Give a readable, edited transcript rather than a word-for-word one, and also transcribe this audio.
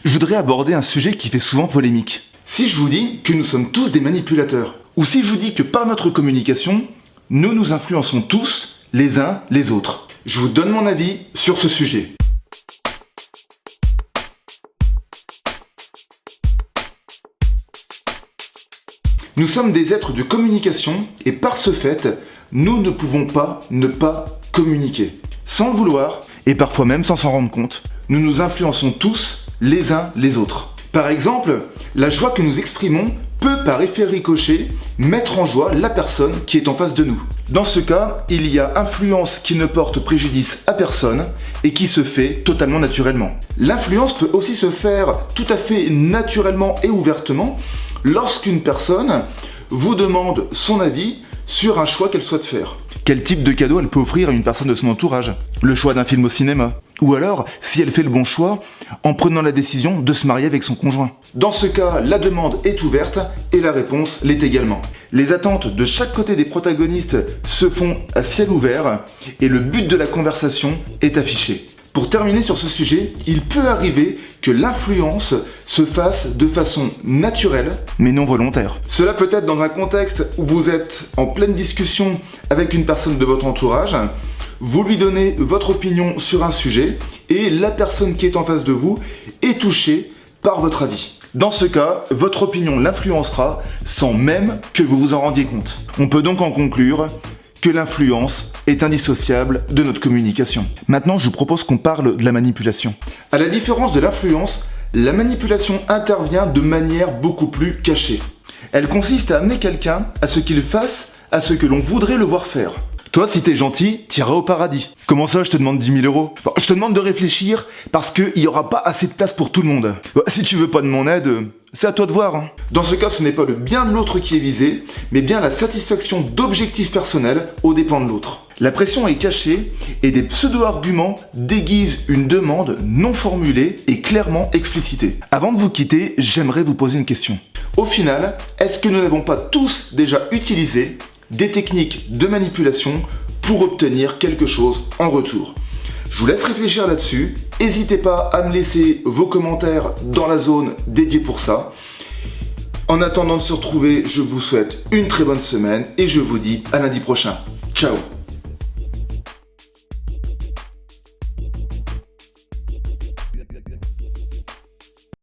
je voudrais aborder un sujet qui fait souvent polémique. Si je vous dis que nous sommes tous des manipulateurs, ou si je vous dis que par notre communication, nous nous influençons tous les uns les autres, je vous donne mon avis sur ce sujet. Nous sommes des êtres de communication et par ce fait, nous ne pouvons pas ne pas communiquer. Sans le vouloir, et parfois même sans s'en rendre compte, nous nous influençons tous les uns les autres. Par exemple, la joie que nous exprimons peut par effet ricochet mettre en joie la personne qui est en face de nous. Dans ce cas, il y a influence qui ne porte préjudice à personne et qui se fait totalement naturellement. L'influence peut aussi se faire tout à fait naturellement et ouvertement lorsqu'une personne vous demande son avis sur un choix qu'elle souhaite faire. Quel type de cadeau elle peut offrir à une personne de son entourage? Le choix d'un film au cinéma? Ou alors, si elle fait le bon choix, en prenant la décision de se marier avec son conjoint. Dans ce cas, la demande est ouverte et la réponse l'est également. Les attentes de chaque côté des protagonistes se font à ciel ouvert et le but de la conversation est affiché. Pour terminer sur ce sujet, il peut arriver que l'influence se fasse de façon naturelle, mais non volontaire. Cela peut être dans un contexte où vous êtes en pleine discussion avec une personne de votre entourage, vous lui donnez votre opinion sur un sujet et la personne qui est en face de vous est touchée par votre avis. Dans ce cas, votre opinion l'influencera sans même que vous vous en rendiez compte. On peut donc en conclure que l'influence est indissociable de notre communication. Maintenant, je vous propose qu'on parle de la manipulation. À la différence de l'influence, la manipulation intervient de manière beaucoup plus cachée. Elle consiste à amener quelqu'un à ce qu'il fasse à ce que l'on voudrait le voir faire. Toi, si t'es gentil, t'iras au paradis. Comment ça, je te demande 10 000 euros? Je te demande de réfléchir parce qu'il n'y aura pas assez de place pour tout le monde. Si tu veux pas de mon aide, c'est à toi de voir. Dans ce cas, ce n'est pas le bien de l'autre qui est visé, mais bien la satisfaction d'objectifs personnels aux dépens de l'autre. La pression est cachée et des pseudo-arguments déguisent une demande non formulée et clairement explicitée. Avant de vous quitter, j'aimerais vous poser une question. Au final, est-ce que nous n'avons pas tous déjà utilisé des techniques de manipulation pour obtenir quelque chose en retour? Je vous laisse réfléchir là-dessus. N'hésitez pas à me laisser vos commentaires dans la zone dédiée pour ça. En attendant de se retrouver, je vous souhaite une très bonne semaine et je vous dis à lundi prochain. Ciao!